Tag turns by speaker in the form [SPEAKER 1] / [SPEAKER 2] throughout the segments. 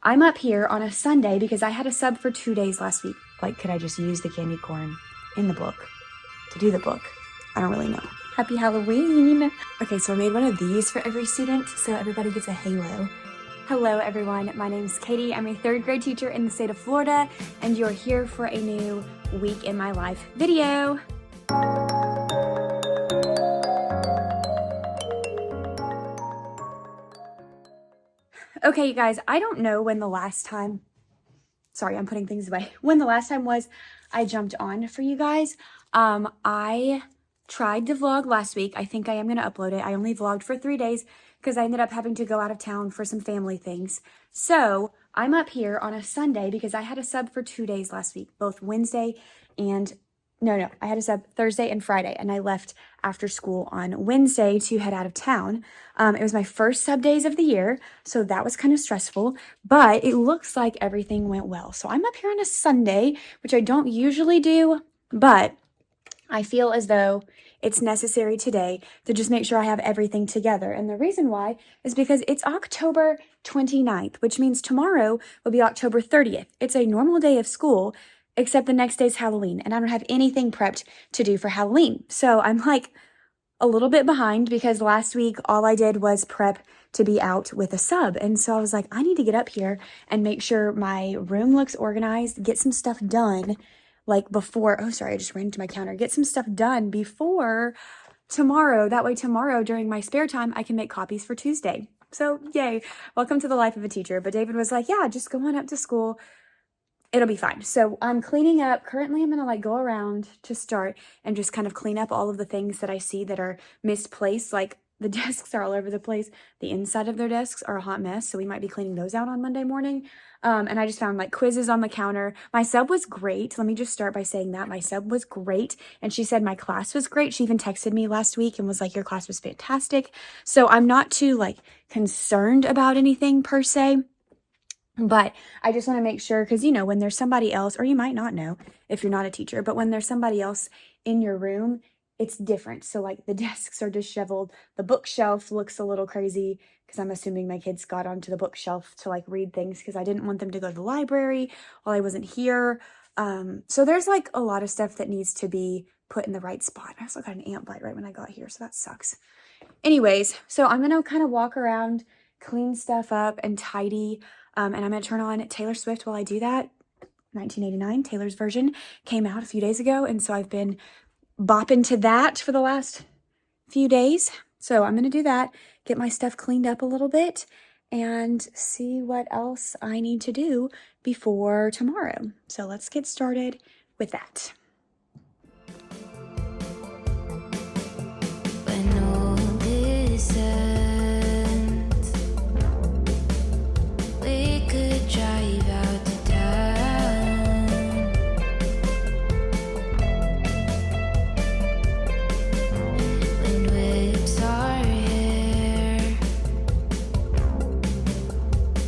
[SPEAKER 1] I'm up here on a Sunday because I had a sub for 2 days last week. Like, could I just use the candy corn in the book to do the book? I don't really know. Happy Halloween. Okay, so I made one of these for every student, so everybody gets a halo. Hello everyone, my name is Katie. I'm a 3rd grade teacher in the state of Florida, and you're here for a new week in my life video. Okay, you guys, I don't know when the last time, sorry, I'm putting things away. When the last time was I jumped on for you guys. I tried to vlog last week. I think I am going to upload it. I only vlogged for 3 days because I ended up having to go out of town for some family things. So I'm up here on a Sunday because I had a sub for 2 days last week, both Wednesday and I had a sub Thursday and Friday, and I left after school on Wednesday to head out of town. It was my first sub days of the year, so that was kind of stressful, but it looks like everything went well. So I'm up here on a Sunday, which I don't usually do, but I feel as though it's necessary today to just make sure I have everything together. And the reason why is because it's October 29th, which means tomorrow will be October 30th. It's a normal day of school, except the next day's Halloween, and I don't have anything prepped to do for Halloween. So I'm like a little bit behind because last week all I did was prep to be out with a sub. And so I was like, I need to get up here and make sure my room looks organized, get some stuff done like before, oh, sorry, I just ran into my counter, get some stuff done before tomorrow. That way tomorrow during my spare time, I can make copies for Tuesday. So yay, welcome to the life of a teacher. But David was like, yeah, just go on up to school. It'll be fine. So I'm cleaning up. Currently, I'm going to like go around to start and just kind of clean up all of the things that I see that are misplaced. Like the desks are all over the place. The inside of their desks are a hot mess. So we might be cleaning those out on Monday morning. And I just found like quizzes on the counter. My sub was great. Let me just start by saying that my sub was great. And she said my class was great. She even texted me last week and was like, your class was fantastic. So I'm not too like concerned about anything per se. But I just want to make sure, because, you know, when there's somebody else, or you might not know if you're not a teacher, but when there's somebody else in your room, it's different. So like the desks are disheveled. The bookshelf looks a little crazy because I'm assuming my kids got onto the bookshelf to like read things because I didn't want them to go to the library while I wasn't here. So there's like a lot of stuff that needs to be put in the right spot. I also got an ant bite right when I got here, so that sucks. Anyways, so I'm going to kind of walk around, clean stuff up and tidy. And I'm going to turn on Taylor Swift while I do that. 1989, Taylor's version came out a few days ago. And so I've been bopping to that for the last few days. So I'm going to do that, get my stuff cleaned up a little bit, and see what else I need to do before tomorrow. So let's get started with that.
[SPEAKER 2] When all this ends, we could drive out to town. Wind whips our hair,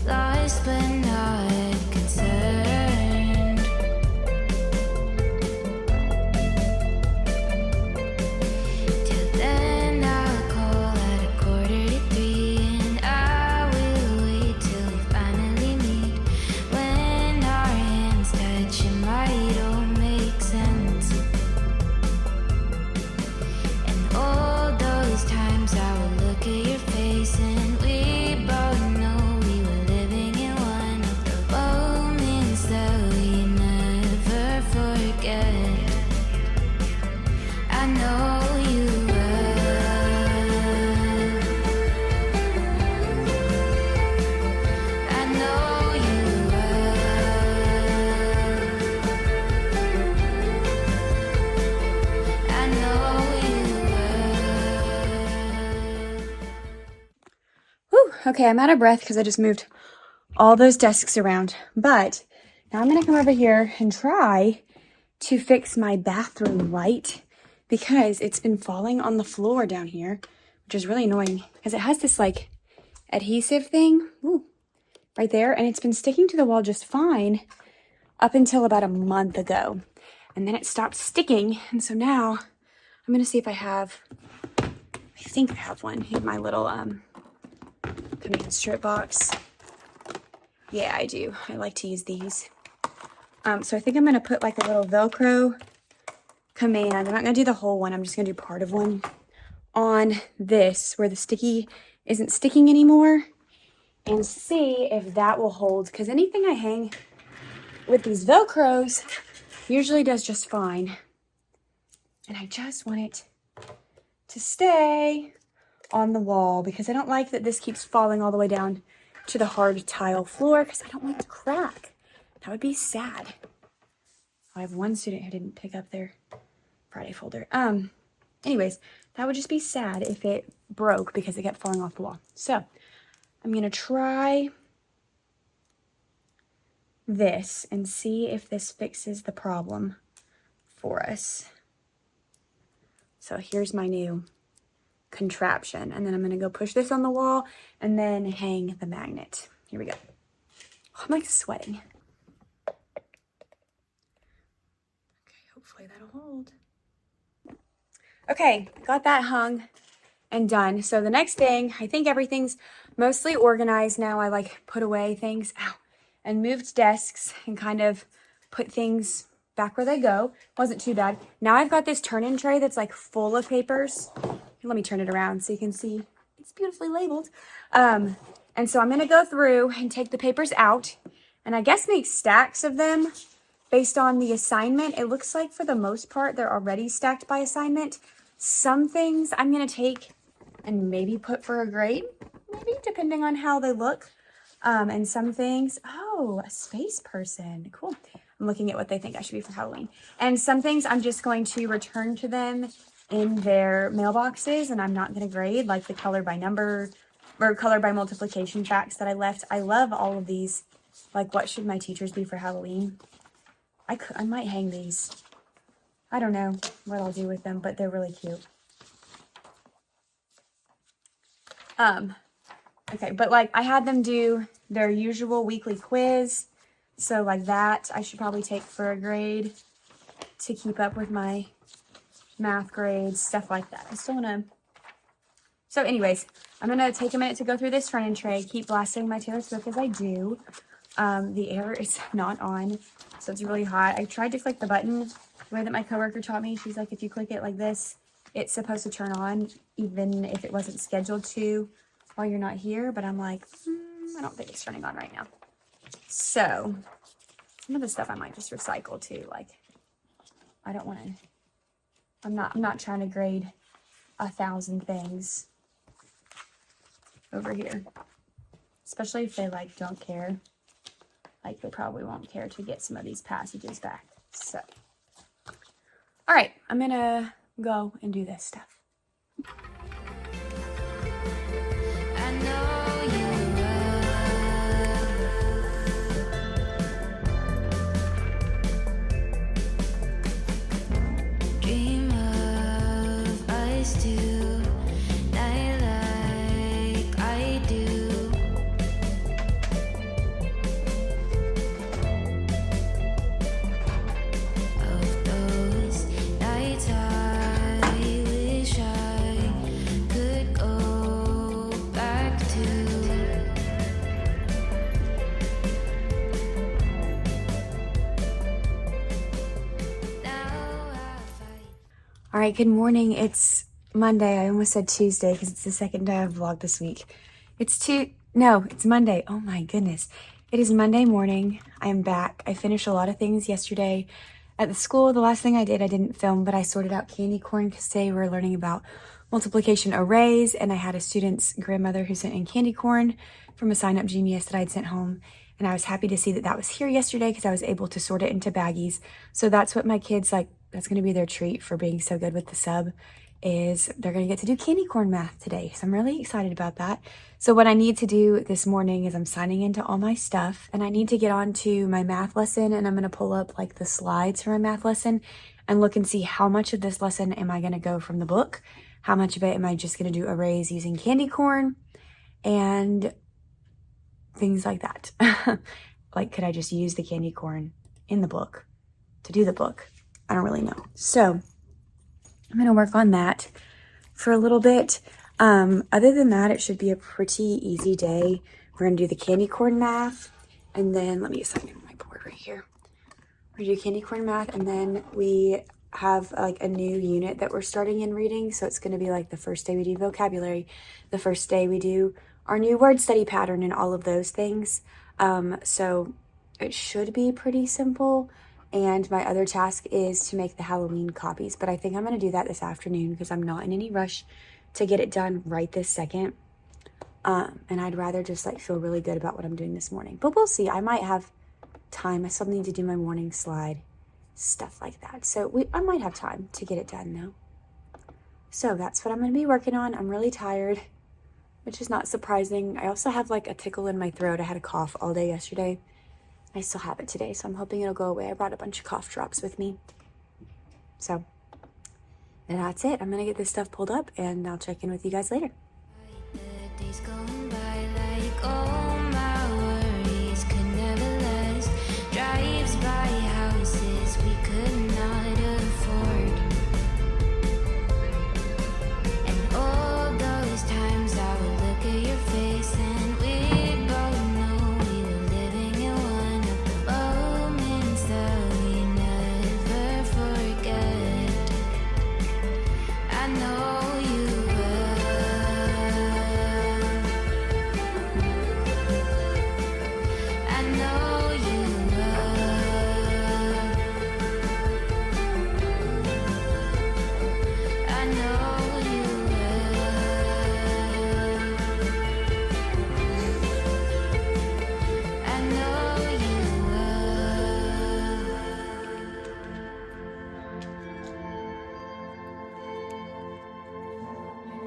[SPEAKER 2] lost but not concerned. Till then I'll call at 2:45, and I will wait till we finally meet. When our hands touch, it might all make sense. And all those times I will look at your face, and we both know we were living in one of the moments that we never forget. I know you will. I know you will. I know you will.
[SPEAKER 1] Whew, okay, I'm out of breath because I just moved all those desks around. But now I'm going to come over here and try to fix my bathroom light because it's been falling on the floor down here, which is really annoying because it has this like adhesive thing right there, and it's been sticking to the wall just fine up until about a month ago. And then it stopped sticking, and so now I'm going to see if I think I have one in my little command strip box. Yeah, I do. I like to use these. So I think I'm going to put like a little Velcro command. I'm not going to do the whole one. I'm just going to do part of one on this where the sticky isn't sticking anymore, and see if that will hold, because anything I hang with these Velcros usually does just fine. And I just want it to stay on the wall because I don't like that this keeps falling all the way down to the hard tile floor because I don't want it to crack. That would be sad. I have one student who didn't pick up their Friday folder. Anyways, that would just be sad if it broke because it kept falling off the wall. So I'm going to try this and see if this fixes the problem for us. So here's my new contraption. And then I'm going to go push this on the wall and then hang the magnet. Here we go. Oh, I'm like sweating. Okay, hopefully that'll hold. Okay, got that hung and done. So the next thing, I think everything's mostly organized now. I like put away things and moved desks and kind of put things back where they go. Wasn't too bad. Now I've got this turn-in tray that's like full of papers. Let me turn it around so you can see it's beautifully labeled. And so I'm going to go through and take the papers out and I guess make stacks of them based on the assignment. It looks like for the most part, they're already stacked by assignment. Some things I'm going to take and maybe put for a grade, maybe depending on how they look. And some things, oh, a space person. Cool. I'm looking at what they think I should be for Halloween. And some things I'm just going to return to them in their mailboxes and I'm not going to grade, like the color by number or color by multiplication facts that I left. I love all of these. Like, what should my teachers be for Halloween? I might hang these. I don't know what I'll do with them, but they're really cute. Okay, but like I had them do their usual weekly quiz. So like that, I should probably take for a grade to keep up with my math grades, stuff like that. I still want to. So anyways, I'm going to take a minute to go through this front end tray, keep blasting my Taylor Swift as I do. The air is not on, so it's really hot. I tried to click the button the way that my coworker taught me. She's like, if you click it like this, it's supposed to turn on, even if it wasn't scheduled to while you're not here. But I'm like, I don't think it's turning on right now. So some of the stuff I might just recycle too. Like, I don't want to, I'm not trying to grade 1,000 things over here, especially if they like don't care. Like, they probably won't care to get some of these passages back. So, all right, I'm gonna go and do this stuff.
[SPEAKER 2] I know you will. Dream of us two, night like I do. Of those nights I wish I could go back to. Now I fight.
[SPEAKER 1] All right, good morning. It's Monday. I almost said Tuesday because it's the second day I've vlogged this week. It's Monday. Oh my goodness. It is Monday morning. I am back. I finished a lot of things yesterday at the school. The last thing I didn't film, but I sorted out candy corn because today we're learning about multiplication arrays, and I had a student's grandmother who sent in candy corn from a Sign Up Genius that I'd sent home. And I was happy to see that that was here yesterday because I was able to sort it into baggies. So that's what my kids like. That's going to be their treat for being so good with the sub, is they're going to get to do candy corn math today. So I'm really excited about that. So what I need to do this morning is I'm signing into all my stuff and I need to get on to my math lesson, and I'm going to pull up like the slides for my math lesson and look and see how much of this lesson am I going to go from the book? How much of it am I just going to do arrays using candy corn and things like that? Like, could I just use the candy corn in the book to do the book? I don't really know. So I'm going to work on that for a little bit. Other than that, it should be a pretty easy day. We're going to do the candy corn math And then let me assign it on my board right here. We do candy corn math, and then we have like a new unit that we're starting in reading. So it's going to be like the first day we do vocabulary, the first day we do our new word study pattern and all of those things. So it should be pretty simple. And my other task is to make the Halloween copies, but I think I'm going to do that this afternoon because I'm not in any rush to get it done right this second. And I'd rather just like feel really good about what I'm doing this morning, but we'll see. I might have time. I still need to do my morning slide, stuff like that. So I might have time to get it done though. So that's what I'm going to be working on. I'm really tired, which is not surprising. I also have like a tickle in my throat. I had a cough all day yesterday. I still have it today, so I'm hoping it'll go away. I brought a bunch of cough drops with me. So that's it. I'm going to get this stuff pulled up and I'll check in with you guys later.
[SPEAKER 2] The days going by like all my worries could never last. Drives by houses we could not afford. And all those times I would look at your face and we both know we were living in one of the moments that we never forget. I know you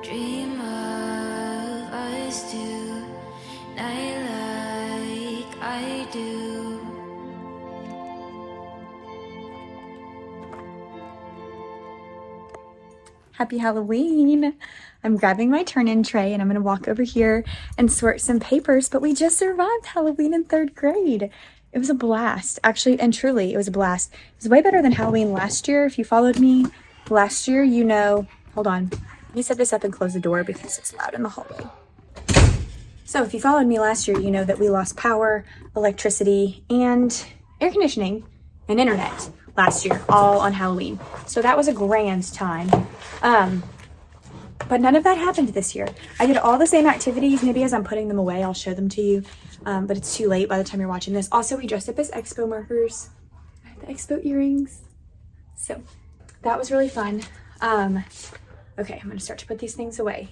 [SPEAKER 2] dream of us two, night like I do.
[SPEAKER 1] Happy Halloween! I'm grabbing my turn-in tray and I'm gonna walk over here and sort some papers, but we just survived Halloween in 3rd grade. It was a blast, actually, and truly, it was a blast. It was way better than Halloween last year. If you followed me last year, you know, hold on. Let me set this up and close the door because it's loud in the hallway. So if you followed me last year, you know that we lost power, electricity, and air conditioning and internet last year, all on Halloween. So that was a grand time. But none of that happened this year. I did all the same activities. Maybe as I'm putting them away, I'll show them to you. But it's too late by the time you're watching this. Also, we dressed up as expo markers. I had the expo earrings. So that was really fun. Okay, I'm gonna start to put these things away.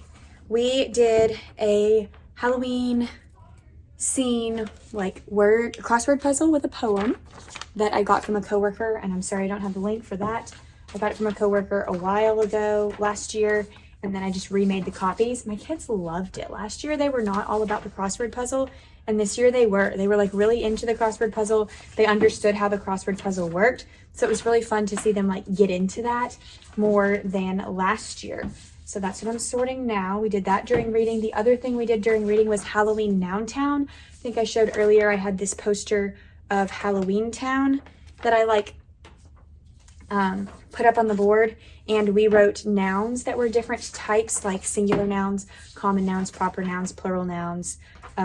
[SPEAKER 1] We did a Halloween scene, like crossword puzzle with a poem that I got from a coworker, and I'm sorry I don't have the link for that. I got it from a coworker a while ago, last year, and then I just remade the copies. My kids loved it. Last year they were not all about the crossword puzzle, and this year they were. They were like really into the crossword puzzle. They understood how the crossword puzzle worked. So it was really fun to see them like get into that more than last year. So that's what I'm sorting now. We did that during reading. The other thing we did during reading was Halloween Noun Town. I think I showed earlier I had this poster of Halloween Town that I like put up on the board, and we wrote nouns that were different types, like singular nouns, common nouns, proper nouns, plural nouns.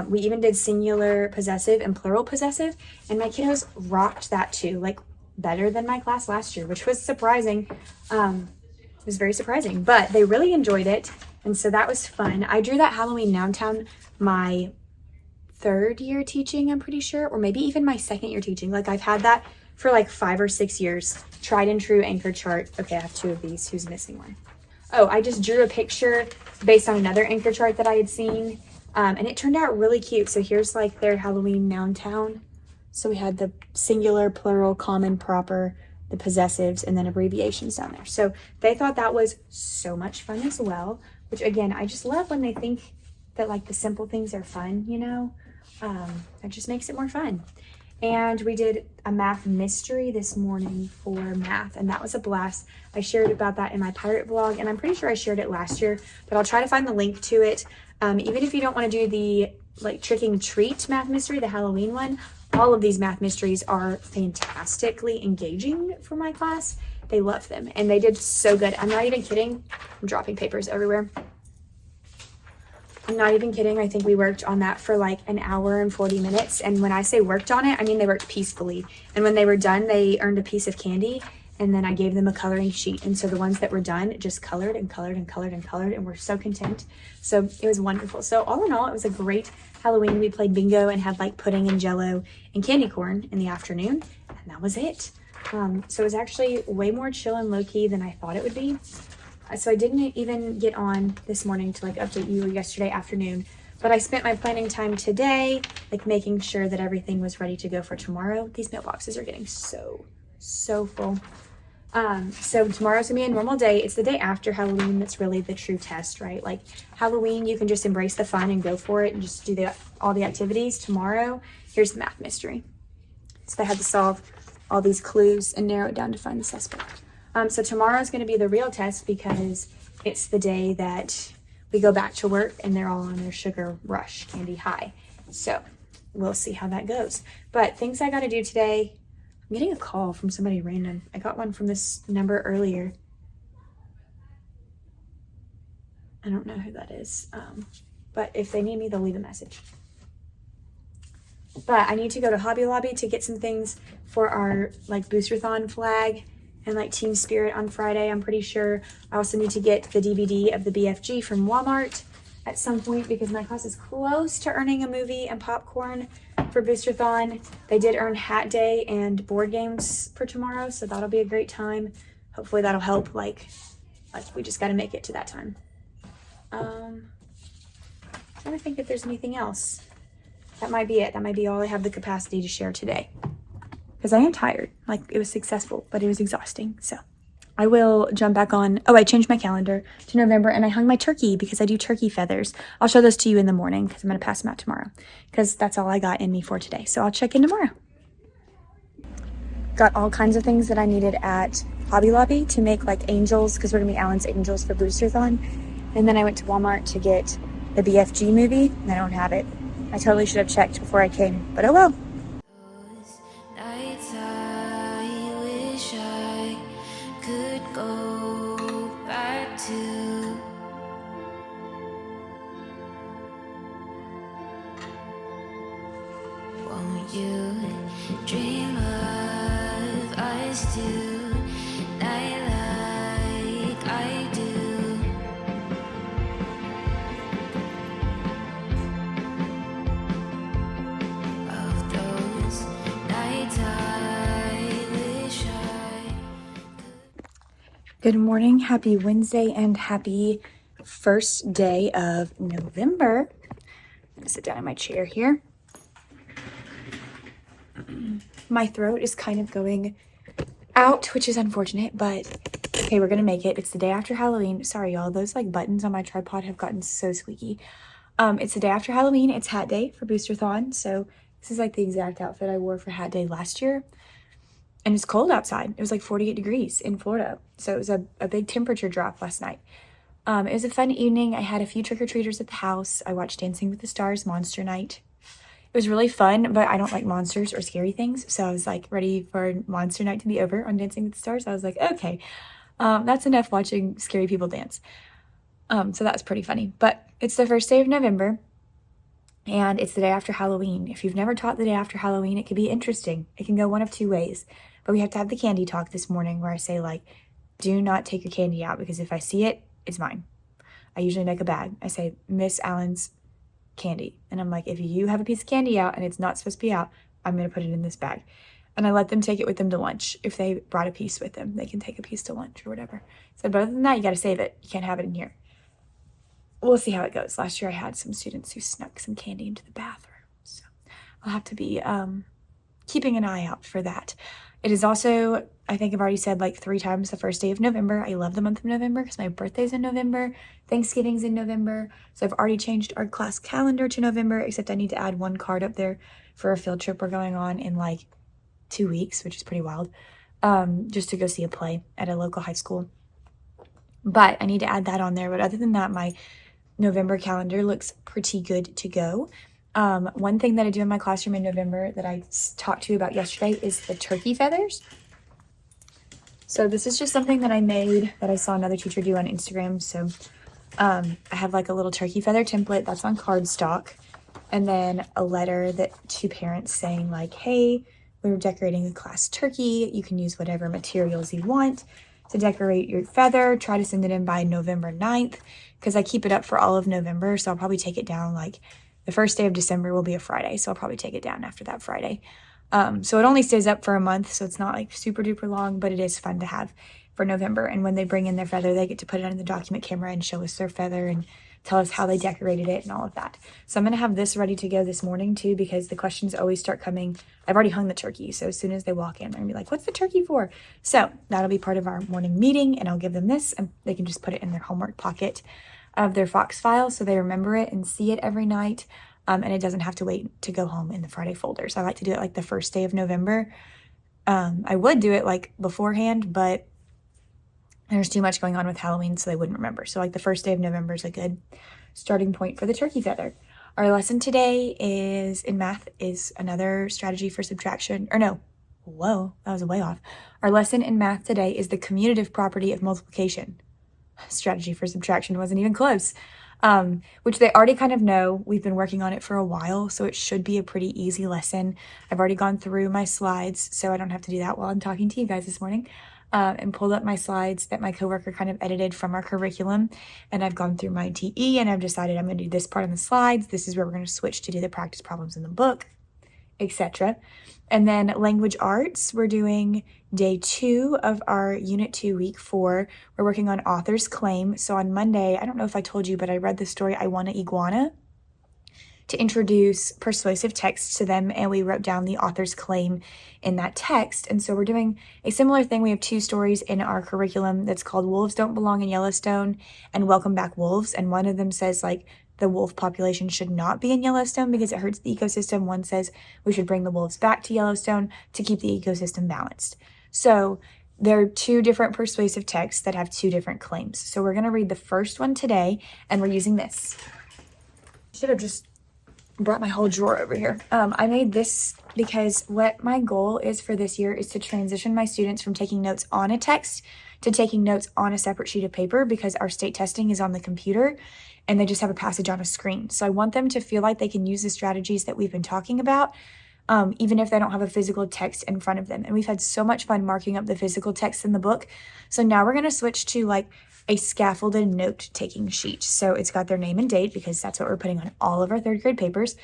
[SPEAKER 1] We even did singular possessive and plural possessive, and my kiddos rocked that too, like better than my class last year, which was surprising. It was very surprising, but they really enjoyed it, and so that was fun. I drew that Halloween Noun Town my 3rd year teaching, I'm pretty sure, or maybe even my 2nd year teaching. Like I've had that for like 5 or 6 years. Tried and true anchor chart. Okay, I have 2 of these. Who's missing one? Oh, I just drew a picture based on another anchor chart that I had seen, and it turned out really cute. So here's like their Halloween Noun Town. So we had the singular, plural, common, proper, the possessives, and then abbreviations down there. So they thought that was so much fun as well, which again, I just love when they think that like the simple things are fun, you know. It just makes it more fun. And we did a math mystery this morning for math, and that was a blast. I shared about that in my pirate vlog, and I'm pretty sure I shared it last year, but I'll try to find the link to it. Even if you don't want to do the like trick and treat math mystery, the Halloween one, all of these math mysteries are fantastically engaging for my class. They love them, and they did so good. I'm not even kidding. I'm dropping papers everywhere. I'm not even kidding. I think we worked on that for like an hour and 40 minutes. And when I say worked on it, I mean they worked peacefully. And when they were done, they earned a piece of candy. And then I gave them a coloring sheet. And so the ones that were done just colored and colored and colored and colored and were so content. So it was wonderful. So all in all, it was a great Halloween. We played bingo and had like pudding and jello and candy corn in the afternoon. And that was it. So it was actually way more chill and low-key than I thought it would be. So I didn't even get on this morning to like update you, or yesterday afternoon. But I spent my planning time today, like making sure that everything was ready to go for tomorrow. These mailboxes are getting so full. So tomorrow's gonna be a normal day. It's the day after Halloween that's really the true test, right? Like Halloween, you can just embrace the fun and go for it and just do all the activities. Tomorrow, here's the math mystery. So they had to solve all these clues and narrow it down to find the suspect. So tomorrow is gonna be the real test because it's the day that we go back to work and they're all on their sugar rush, candy high. So we'll see how that goes. But things I gotta do today, I'm getting a call from somebody random. I got one from this number earlier. I don't know who that is. But if they need me, they'll leave a message. But I need to go to Hobby Lobby to get some things for our like Boosterthon flag and like Team Spirit on Friday, I'm pretty sure. I also need to get the DVD of the BFG from Walmart at some point because my class is close to earning a movie and popcorn for Boosterthon. They did earn hat day and board games for tomorrow, so that'll be a great time. Hopefully that'll help, like we just got to make it to that time. Trying to think if there's anything else. That might be it. That might be all I have the capacity to share today. Because I am tired. Like, it was successful, but it was exhausting. So I will jump back on. Oh, I changed my calendar to November and I hung my turkey because I do turkey feathers. I'll show those to you in the morning because I'm going to pass them out tomorrow because that's all I got in me for today. So I'll check in tomorrow. Got all kinds of things that I needed at Hobby Lobby to make like angels because we're going to be Alan's angels for Boosterthon. And then I went to Walmart to get the BFG movie and I don't have it. I totally should have checked before I came, but oh well.
[SPEAKER 2] Those nights I wish I could go back to. Won't you dream of us tonight like I do? Of those nights I wish I could.
[SPEAKER 1] Good morning, happy Wednesday, and happy first day of November. I'm gonna sit down in my chair here. My throat is kind of going out, which is unfortunate, but okay, we're gonna make it. It's the day after Halloween. Sorry, y'all, those like buttons on my tripod have gotten so squeaky. It's the day after Halloween. It's hat day for Boosterthon, so this is like the exact outfit I wore for hat day last year. And it's cold outside. It was like 48 degrees in Florida. So it was a big temperature drop last night. It was a fun evening. I had a few trick-or-treaters at the house. I watched Dancing with the Stars Monster Night. It was really fun, but I don't like monsters or scary things. So I was like ready for Monster Night to be over on Dancing with the Stars. I was like, okay, that's enough watching scary people dance. So that was pretty funny. But it's the first day of November. And it's the day after Halloween. If you've never taught the day after Halloween, it can be interesting. It can go one of two ways. But we have to have the candy talk this morning where I say, like, do not take your candy out because if I see it, it's mine. I usually make a bag. I say, Miss Allen's candy. And I'm like, if you have a piece of candy out and it's not supposed to be out, I'm going to put it in this bag. And I let them take it with them to lunch. If they brought a piece with them, they can take a piece to lunch or whatever. So, but other than that, you got to save it. You can't have it in here. We'll see how it goes. Last year I had some students who snuck some candy into the bathroom. So I'll have to be keeping an eye out for that. It is also, I think I've already said like 3 times, the first day of November. I love the month of November because my birthday's in November. Thanksgiving's in November. So I've already changed our class calendar to November, except I need to add one card up there for a field trip we're going on in like 2 weeks, which is pretty wild, just to go see a play at a local high school. But I need to add that on there. But other than that, my November calendar looks pretty good to go. One thing that I do in my classroom in November that I talked to you about yesterday is the turkey feathers. So this is just something that I made that I saw another teacher do on Instagram. So I have like a little turkey feather template that's on cardstock, and then a letter to parents saying like, hey, we're decorating the class turkey. You can use whatever materials you want to decorate your feather. Try to send it in by November 9th because I keep it up for all of November. So I'll probably take it down like the first day of December will be a Friday. So I'll probably take it down after that Friday. So it only stays up for a month. So it's not like super duper long, but it is fun to have for November. And when they bring in their feather, they get to put it on the document camera and show us their feather and tell us how they decorated it and all of that. So I'm going to have this ready to go this morning too, because the questions always start coming. I've already hung the turkey. So as soon as they walk in, they're gonna be like, what's the turkey for? So that'll be part of our morning meeting, and I'll give them this and they can just put it in their homework pocket of their Fox file so they remember it and see it every night. And it doesn't have to wait to go home in the Friday folder. So I like to do it like the first day of November. I would do it like beforehand, but there's too much going on with Halloween, so they wouldn't remember. So like the first day of November is a good starting point for the turkey feather. Our lesson today is in math is another strategy for subtraction. Or no, whoa, that was way off. Our lesson in math today is the commutative property of multiplication. Strategy for subtraction wasn't even close. Which they already kind of know. We've been working on it for a while, so it should be a pretty easy lesson. I've already gone through my slides, so I don't have to do that while I'm talking to you guys this morning. And pulled up my slides that my coworker kind of edited from our curriculum. And I've gone through my TE and I've decided I'm going to do this part on the slides. This is where we're going to switch to do the practice problems in the book, etc. And then language arts, we're doing day 2 of our unit 2, week 4. We're working on author's claim. So on Monday, I don't know if I told you, but I read the story I Want a Iguana to introduce persuasive text to them, and we wrote down the author's claim in that text. And so we're doing a similar thing. We have 2 stories in our curriculum that's called Wolves Don't Belong in Yellowstone and Welcome Back Wolves. And one of them says like the wolf population should not be in Yellowstone because it hurts the ecosystem. One says we should bring the wolves back to Yellowstone to keep the ecosystem balanced. So there are 2 different persuasive texts that have 2 different claims. So we're going to read the first one today, and we're using this. Should have just brought my whole drawer over here. I made this because what my goal is for this year is to transition my students from taking notes on a text to taking notes on a separate sheet of paper, because our state testing is on the computer and they just have a passage on a screen. So I want them to feel like they can use the strategies that we've been talking about, even if they don't have a physical text in front of them. And we've had so much fun marking up the physical text in the book. So now we're going to switch to like a scaffolded note-taking sheet. So it's got their name and date because that's what we're putting on all of our 3rd grade papers.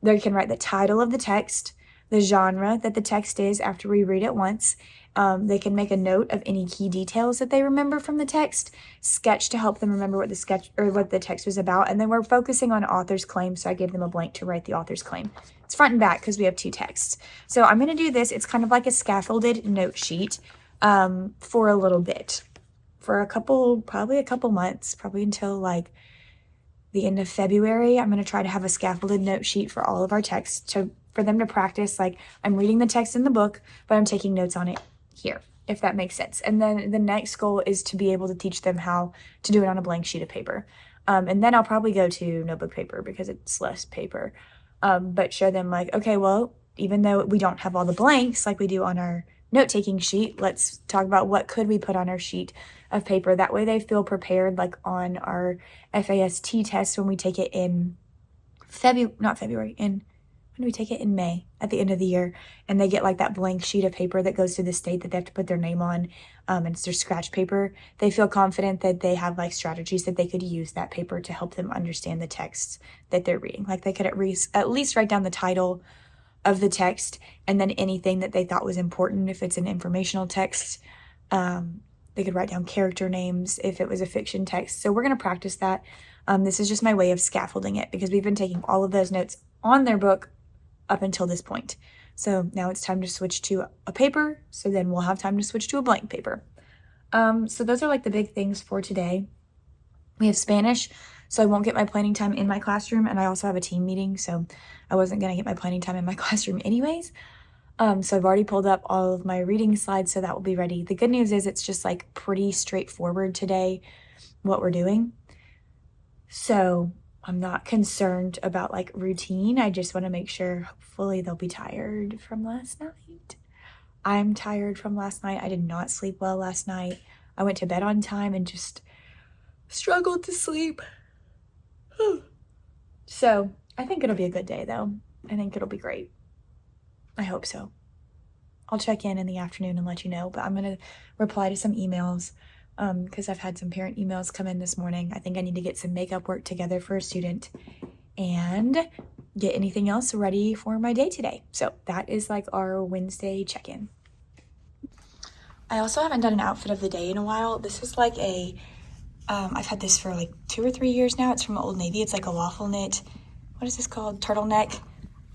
[SPEAKER 1] They can write the title of the text, the genre that the text is after we read it once. They can make a note of any key details that they remember from the text, sketch to help them remember what the text was about, and then we're focusing on author's claim, so I gave them a blank to write the author's claim. It's front and back because we have 2 texts. So I'm going to do this. It's kind of like a scaffolded note sheet for a little bit. For probably a couple months, probably until like the end of February. I'm going to try to have a scaffolded note sheet for all of our texts for them to practice. Like I'm reading the text in the book, but I'm taking notes on it here, if that makes sense. And then the next goal is to be able to teach them how to do it on a blank sheet of paper. And then I'll probably go to notebook paper because it's less paper. But show them like, okay, well, even though we don't have all the blanks like we do on our note-taking sheet, let's talk about what could we put on our sheet of paper. That way they feel prepared, like on our FAST test when we take it in when do we take it? In May, at the end of the year, and they get like that blank sheet of paper that goes to the state that they have to put their name on, and it's their scratch paper. They feel confident that they have like strategies that they could use that paper to help them understand the texts that they're reading. Like they could at least write down the title of the text and then anything that they thought was important. If it's an informational text, they could write down character names if it was a fiction text. So we're going to practice that. This is just my way of scaffolding it because we've been taking all of those notes on their book up until this point. So now it's time to switch to a paper. So then we'll have time to switch to a blank paper. So those are like the big things for today. We have Spanish, so I won't get my planning time in my classroom. And I also have a team meeting, so I wasn't going to get my planning time in my classroom anyways. So I've already pulled up all of my reading slides, so that will be ready. The good news is it's just like pretty straightforward today, what we're doing. So I'm not concerned about like routine. I just want to make sure hopefully they'll be tired from last night. I'm tired from last night. I did not sleep well last night. I went to bed on time and just struggled to sleep. So I think it'll be a good day though. I think it'll be great. I hope so. I'll check in the afternoon and let you know, but I'm going to reply to some emails because I've had some parent emails come in this morning. I think I need to get some makeup work together for a student and get anything else ready for my day today. So that is like our Wednesday check-in. I also haven't done an outfit of the day in a while. This is like a, I've had this for like 2 or 3 years now. It's from Old Navy. It's like a waffle knit, what is this called? Turtleneck,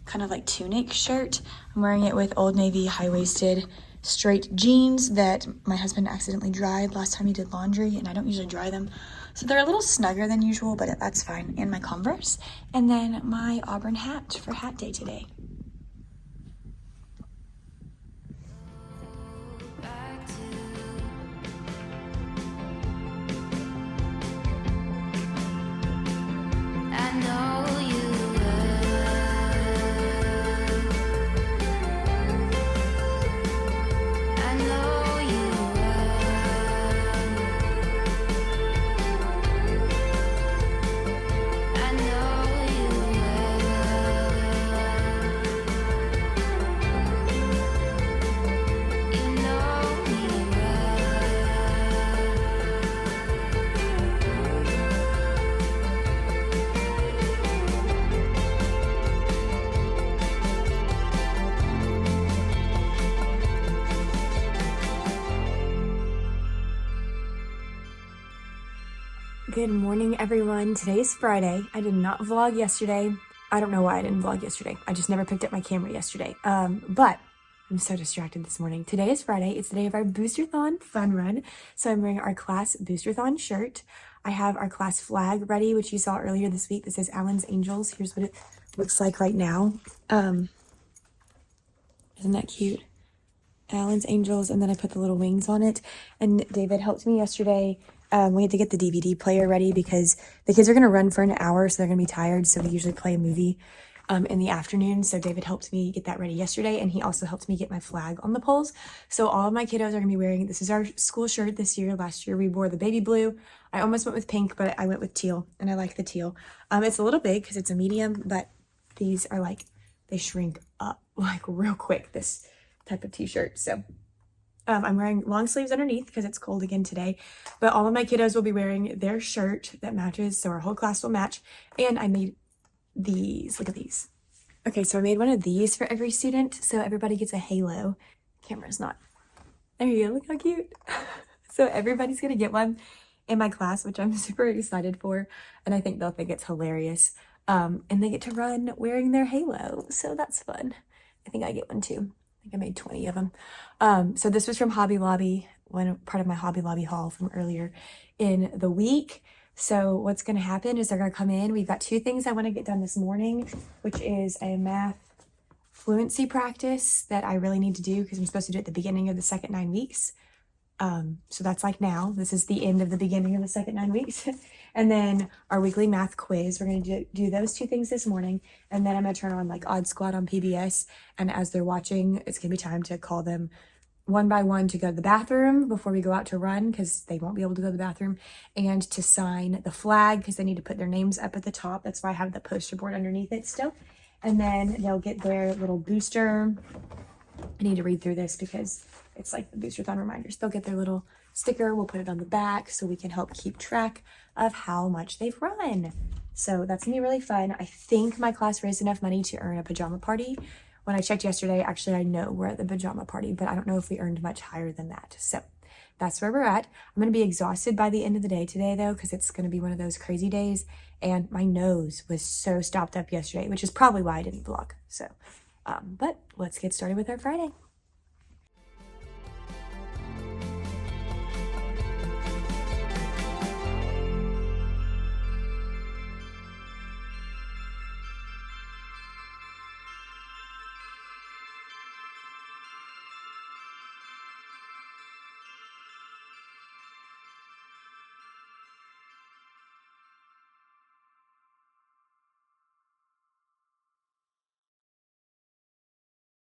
[SPEAKER 1] kind of like tunic shirt. I'm wearing it with Old Navy high-waisted straight jeans that my husband accidentally dried last time he did laundry, and I don't usually dry them. So they're a little snugger than usual, but that's fine. And my Converse, and then my Auburn hat for hat day today.
[SPEAKER 2] I know you will. I know you will. I know you will. You know me
[SPEAKER 1] Good morning, everyone. Today is Friday. I did not vlog yesterday. I don't know why I didn't vlog yesterday. I just never picked up my camera yesterday. But I'm so distracted this morning. Today is Friday. It's the day of our Boosterthon fun run. So I'm wearing our class Boosterthon shirt. I have our class flag ready, which you saw earlier this week. This is Allen's Angels. Here's what it looks like right now. Isn't that cute? Allen's Angels, and then I put the little wings on it. And David helped me yesterday. We had to get the DVD player ready because the kids are going to run for an hour, so they're going to be tired. So we usually play a movie in the afternoon. So David helped me get that ready yesterday, and he also helped me get my flag on the poles. So all of my kiddos are going to be wearing, this is our school shirt this year. Last year we wore the baby blue. I almost went with pink, but I went with teal, and I like the teal. It's a little big because it's a medium, but these are like, they shrink up like real quick, this type of t-shirt. So I'm wearing long sleeves underneath because it's cold again today, but all of my kiddos will be wearing their shirt that matches, so our whole class will match. And I made these, look at these. Okay, so I made one of these for every student, so everybody gets a halo. Camera's not, there you go, look how cute. So everybody's gonna get one in my class, which I'm super excited for, and I think they'll think it's hilarious. And they get to run wearing their halo, so that's fun. I think I get one too. I made 20 of them. So this was from Hobby Lobby, part of my Hobby Lobby haul from earlier in the week. So what's going to happen is they're going to come in. We've got 2 things I want to get done this morning, which is a math fluency practice that I really need to do because I'm supposed to do it at the beginning of the second 9 weeks. So that's like now. This is the end of the beginning of the second 9 weeks. And then our weekly math quiz. We're going to do those 2 things this morning. And then I'm going to turn on like Odd Squad on PBS. And as they're watching, it's going to be time to call them one by one to go to the bathroom before we go out to run because they won't be able to go to the bathroom. And to sign the flag because they need to put their names up at the top. That's why I have the poster board underneath it still. And then they'll get their little booster. I need to read through this because it's like the Boosterthon reminders. They'll get their little sticker. We'll put it on the back so we can help keep track of how much they've run. So that's gonna be really fun. I think my class raised enough money to earn a pajama party. When I checked yesterday, actually I know we're at the pajama party, but I don't know if we earned much higher than that. So that's where we're at. I'm gonna be exhausted by the end of the day today though, because it's gonna be one of those crazy days. And my nose was so stopped up yesterday, which is probably why I didn't vlog. So, but let's get started with our Friday.